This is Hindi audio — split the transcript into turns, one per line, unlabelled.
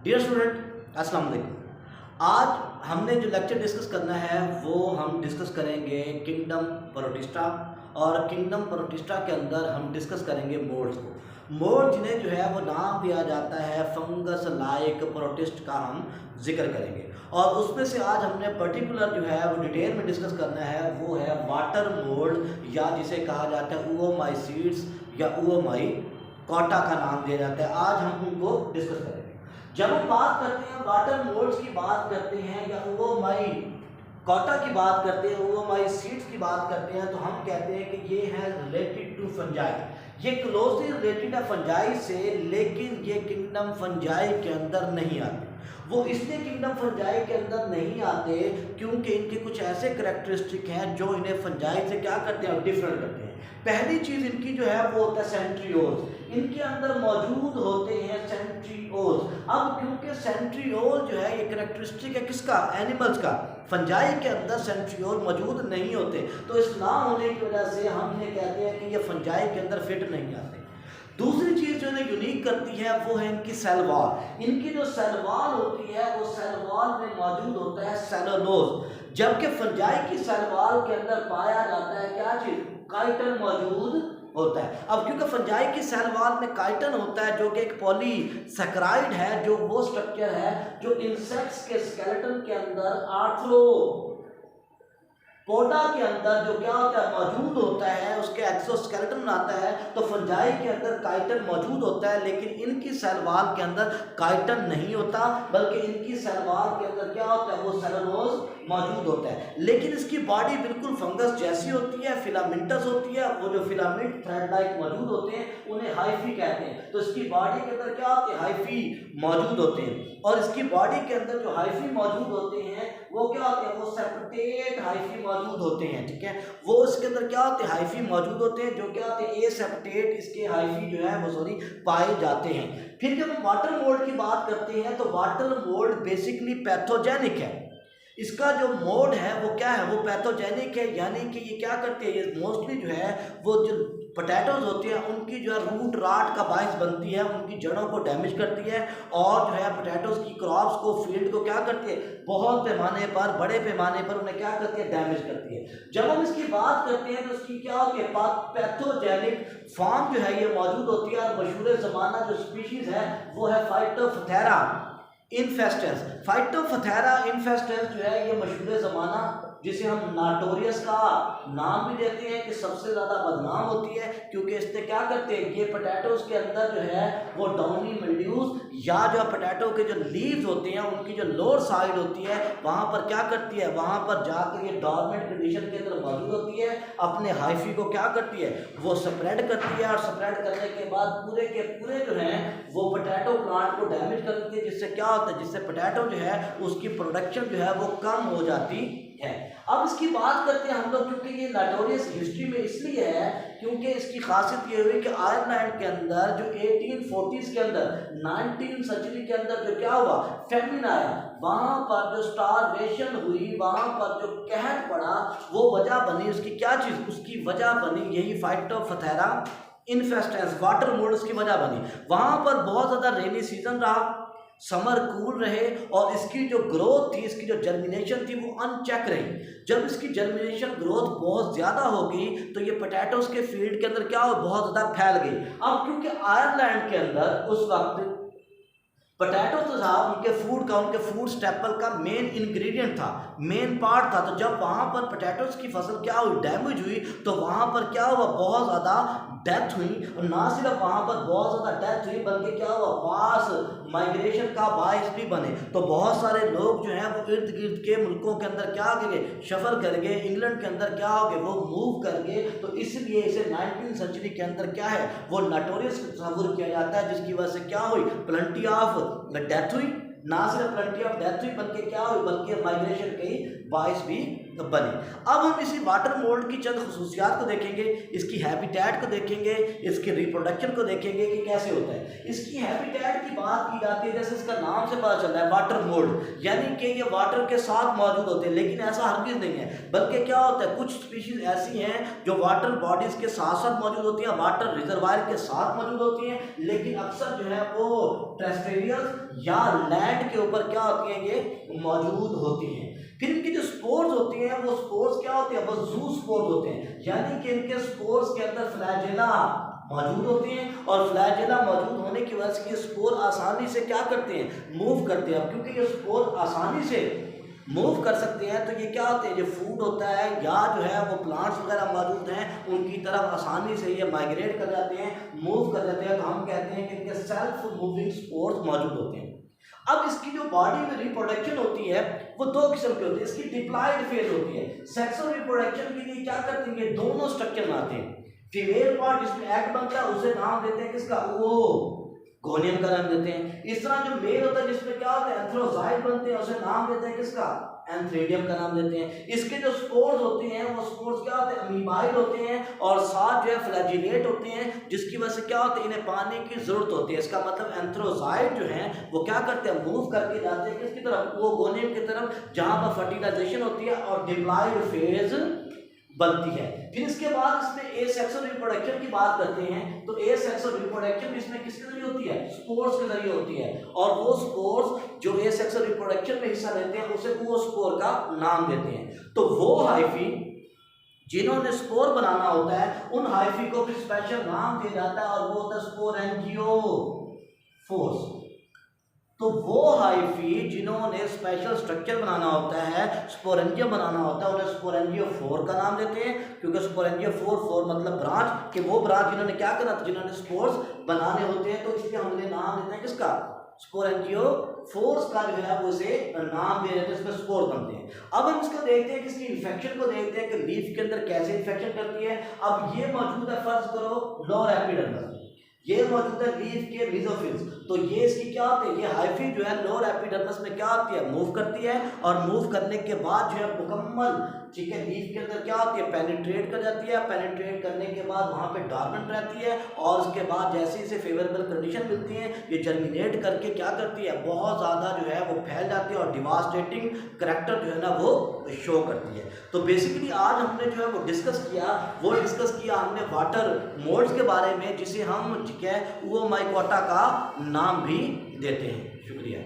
डियर स्टूडेंट, अस्सलाम वालेकुम। आज हमने जो लेक्चर डिस्कस करना है वो हम डिस्कस करेंगे किंगडम प्रोटिस्टा, और किंगडम प्रोटिस्टा के अंदर हम डिस्कस करेंगे मोड्स को। मोड जिन्हें जो है वो नाम दिया जाता है फंगस लाइक प्रोटिस्ट का हम जिक्र करेंगे, और उसमें से आज हमने पर्टिकुलर जो है वो डिटेल में डिस्कस करना है वो है वाटर मोड, या जिसे कहा जाता है ओओमाइसीड्स या ओओमाई कोटा का नाम दिया जाता है। आज हम उनको डिस्कस करेंगे। जब हम बात करते हैं वाटर मोड्स की बात करते हैं या ओओमाई कोटा की बात करते हैं, ओओमाई सीड्स की बात करते हैं, तो हम कहते हैं कि ये है रिलेटेड टू फंजाई। ये क्लोजली रिलेटेड है फंजाई से, लेकिन ये किंगडम फंजाई के अंदर नहीं आते। वो इसलिए किंगडम फंजाई के अंदर नहीं आते क्योंकि इनके कुछ ऐसे करैक्टरिस्टिक हैं जो इन्हें फंजाई से क्या करते हैं, डिफरेंट करते हैं। पहली चीज इनकी जो है वो होता है सेंट्रियोल्स। इनके अंदर मौजूद होते हैं सेंट्रियोल्स। अब क्योंकि सेंट्रियोल जो है ये करैक्टरिस्टिक है किसका, एनिमल्स का। फंजाई के अंदर सेंट्रियोल मौजूद नहीं होते, तो इस ना होने की वजह से हम ये कहते हैं कि ये फंजाई के अंदर फिट नहीं आते। दूसरी चीज जो इन्हें यूनिक करती है वो है इनकी सेल वॉल। इनकी जो सेल वॉल होती है वो सेल वॉल में मौजूद होता है सेलुलोज, जबकि फंजाई की सेल वॉल के अंदर पाया जाता है क्या चीज, काइटन मौजूद होता है। अब क्योंकि फंजाई की सेल वॉल में काइटन होता है जो कि एक पॉलीसैकेराइड है, जो वो स्ट्रक्चर है जो इंसेक्ट्स के स्केलेटन के अंदर आर्थ्रोपोडा के अंदर जो क्या होता है मौजूद होता है, उसके एक्सोस्केलेटन बनाता है। तो फंजाई के अंदर काइटन मौजूद होता है, लेकिन इनकी सेल वॉल के अंदर काइटन नहीं होता, बल्कि इनकी सेल वॉल के अंदर क्या होता है, वो सेलुलोज मौजूद होता है। लेकिन इसकी बॉडी बिल्कुल फंगस जैसी होती है, फिलामेंटस होती है। वो जो फिलामेंट थ्रेड लाइक मौजूद होते हैं उन्हें हाइफी कहते हैं। तो इसकी बॉडी के अंदर क्या होते हैं, हाइफी मौजूद होते हैं। और इसकी बॉडी के अंदर जो हाइफी मौजूद होते हैं वो क्या होते हैं, वो सेप्टेट हाइफी मौजूद होते हैं। ठीक है, वो इसके अंदर क्या होते हैं, हाइफी मौजूद होते हैं, जो क्या होते हैं, ए सेप्टेट इसके हाइफी जो है वो पाए जाते हैं। फिर जब हम वाटर मोड की बात करते हैं तो वाटर मोड बेसिकली पैथोजेनिक है। इसका जो मोड है वो क्या है, वो पैथोजेनिक है, यानी कि ये क्या करते हैं, ये मोस्टली जो है वो जो पोटैटोज होती हैं उनकी जो है रूट राट का बायस बनती है, उनकी जड़ों को डैमेज करती है, और जो है पोटैटोज की क्रॉप्स को, फील्ड को क्या करती है, बहुत पैमाने पर, बड़े पैमाने पर उन्हें क्या करती है, डैमेज करती है। जब हम इसकी बात करते हैं तो इसकी क्या होती है, पैथोजेनिक फॉर्म जो है ये मौजूद होती है। और मशहूर ज़माना जो स्पीशीज है वो है फाइटोप्थेरा इन्फेस्टेंस। फाइटोप्थेरा इन्फेस्टेंस जो है ये मशहूर ज़माना, जिसे हम नाटोरियस का नाम भी देते हैं कि सबसे ज़्यादा बदनाम होती है, क्योंकि इससे क्या करते हैं, ये पोटैटोज के अंदर जो है वो डाउनी मिल्ड्यूज या जो पोटैटो के जो लीव्स होते हैं उनकी जो लोअर साइड होती है वहाँ पर क्या करती है, वहाँ पर जाकर ये डॉर्मेंट कंडीशन के अंदर मौजूद होती है, अपने हाइफी को क्या करती है, वो स्प्रेड करती है। और स्प्रेड करने के बाद पूरे के पूरे जो है वो पोटैटो प्लांट को डैमेज कर देती है, जिससे क्या होता है, जिससे पोटैटो जो है उसकी प्रोडक्शन जो है वो कम हो जाती है। अब इसकी बात करते हैं हम लोग, क्योंकि ये नोटोरियस हिस्ट्री में इसलिए है क्योंकि इसकी खासियत ये हुई कि आयरलैंड के अंदर जो 1840s के अंदर 19th सेंचुरी के अंदर जो क्या हुआ, फेमिन आया, वहाँ पर जो स्टारवेशन हुई, वहाँ पर जो कहर पड़ा, वो वजह बनी उसकी क्या चीज़, उसकी वजह बनी यही फाइटोप्थेरा इन्फेस्टेंस, वाटर मोड उसकी वजह बनी। वहाँ पर बहुत ज़्यादा रेनी सीजन रहा, समर कूल रहे, और इसकी जो ग्रोथ थी, इसकी जो जर्मिनेशन थी वो अनचेक रही। जब इसकी जर्मिनेशन ग्रोथ बहुत ज़्यादा होगी तो ये पोटैटोज के फील्ड के अंदर क्या हो, बहुत ज़्यादा फैल गई। अब क्योंकि आयरलैंड के अंदर उस वक्त पोटैटो तो साहब उनके फूड स्टेपल का मेन इंग्रेडिएंट था, मेन पार्ट था। तो जब वहाँ पर पोटैटोज की फसल क्या हुई, डैमेज हुई, तो वहाँ पर क्या हुआ, बहुत ज़्यादा डेथ हुई। और ना सिर्फ वहाँ पर बहुत ज़्यादा डेथ हुई, बल्कि क्या हुआ, मास माइग्रेशन का बायस भी बने। तो बहुत सारे लोग जो हैं वो इर्द गिर्द के मुल्कों के अंदर क्या कर गए, सफ़र कर गए, इंग्लैंड के अंदर क्या हो गए, वो मूव कर गए। तो इसलिए इसे 19th सेंचुरी के अंदर क्या है, वो नोटोरियस तस्वुर किया जाता है, जिसकी वजह से क्या हुई, प्लेंटी ऑफ डेथ हुई। ना सिर्फ प्लेंटी ऑफ डेथ हुई बल्कि क्या हुई, बल्कि माइग्रेशन कहीं बाइस भी बनी। अब हम इसी वाटर मोल्ड की चंद खसूसियात को देखेंगे, इसकी हैबिटेट को देखेंगे, इसके रिप्रोडक्शन को देखेंगे कि कैसे होता है। इसकी हैबिटेट की बात की जाती है, जैसे इसका नाम से पता चल रहा है वाटर मोल्ड, यानी कि ये वाटर के साथ मौजूद होते हैं, लेकिन ऐसा हरगिज़ नहीं है। बल्कि क्या होता है, कुछ स्पीशीज ऐसी हैं जो वाटर बॉडीज के साथ साथ मौजूद होती हैं, वाटर रिजर्वायर के साथ मौजूद होती हैं, लेकिन अक्सर जो है वो टेरेस्ट्रियल या लैंड के ऊपर क्या होती हैं, ये मौजूद होती हैं। फिर इनकी जो स्पोर्स होती हैं, वो स्पोर्स क्या होते हैं, वो जू स्पोर्स होते हैं, यानी कि इनके स्पोर्स के अंदर फ्लैजेला मौजूद होती हैं, और फ्लैजेला मौजूद होने की वजह से ये स्पोर आसानी से क्या करते हैं, मूव करते हैं। अब क्योंकि ये स्पोर आसानी से मूव कर सकते हैं, तो ये क्या होते हैं, जो फूड होता है या जो है वो प्लांट्स वगैरह मौजूद हैं, उनकी तरफ आसानी से ये माइग्रेट कर जाते हैं, मूव कर जाते हैं। तो हम कहते हैं कि इनके सेल्फ मूविंग स्पोर्स मौजूद होते हैं। अब इसकी जो बॉडी में रिप्रोडक्शन होती है वो दो किस्म की होती है। इसकी डिप्लॉयड फेज होती है। सेक्सुअल रिप्रोडक्शन के लिए क्या करते हैं, ये दोनों स्ट्रक्चर बनाते हैं। फीमेल पार्ट जिसमें एग बनता है उसे नाम देते हैं किसका, वो गोनियम का नाम देते हैं। इस तरह जो मेल होता है जिसमें क्या होता है, एंथ्रोजाइट बनते हैं, उसे नाम देते हैं किसका, एंथ्रेडियम का नाम देते हैं। इसके जो स्पोर्स होते हैं वो स्पोर्स क्या होते हैं, अमीबाइड होते हैं, और साथ जो है फ्लैजिलेट होते हैं, जिसकी वजह से क्या होता है, इन्हें पानी की जरूरत होती है। इसका मतलब एंथ्रोजाइट जो है वो क्या करते हैं, मूव करके जाते हैं किसकी तरफ, वो गोनियम की तरफ, जहां पर फर्टिलाइजेशन होती है और डिप्लॉयड फेज बनती है। फिर इसके बाद इसमें एसेक्सुअल रिप्रोडक्शन की बात करते हैं, तो एसेक्सुअल रिप्रोडक्शन इसमें किसके जरिए होती है, स्पोर्स के जरिए होती है, और वो स्पोर्स जो एसेक्सुअल रिप्रोडक्शन में हिस्सा लेते हैं उसे वो स्पोर का नाम देते हैं। तो वो हाइफी जिन्होंने स्पोर बनाना होता है, उन हाइफी को भी स्पेशल नाम दिया जाता है, और वो होता है स्पोरेंजियोफोर्स। तो वो हाइफी जिन्होंने स्पेशल स्ट्रक्चर बनाना होता है, स्पोरेंजियम बनाना होता है, उन्हें स्पोरेंजियोफोर का नाम देते हैं, क्योंकि स्पोरेंजियोफोर, फोर मतलब ब्रांच, कि वो ब्रांच जिन्होंने क्या करना था, जिन्होंने स्पोर्स बनाने होते हैं, तो इसलिए हमने नाम देते हैं किसका, स्पोरेंजियोफोर्स का जो है वो इसे नाम दे देते हैं, इसमें स्पोर बनते हैं। अब हम इसको देखते हैं, किसकी इन्फेक्शन को देखते हैं कि लीफ के अंदर कैसे इन्फेक्शन करती है। अब ये मौजूद है, फर्ज करो लोअर एपिडर्मिस, ये मौजूद है लीफ के मेसोफिल्स। तो ये इसकी क्या होती है, ये हाइफी जो है लोअर एपिडर्मिस में क्या होती है, मूव करती है, और मूव करने के बाद जो है मुकम्मल, ठीक है, लीफ के अंदर क्या होती है, पेनिट्रेट कर जाती है। पेनिट्रेट करने के बाद वहाँ पे डॉर्मेंट रहती है, और उसके बाद जैसे इसे फेवरेबल कंडीशन मिलती है, ये जर्मिनेट करके क्या करती है, बहुत ज़्यादा जो है वो फैल जाती है, और डिवास्टेटिंग करैक्टर जो है ना वो शो करती है। तो बेसिकली आज हमने जो है वो डिस्कस किया हमने वाटर मोल्ड्स के बारे में, जिसे हम, ठीक है, वो माइकोटा का नाम भी देते हैं। शुक्रिया।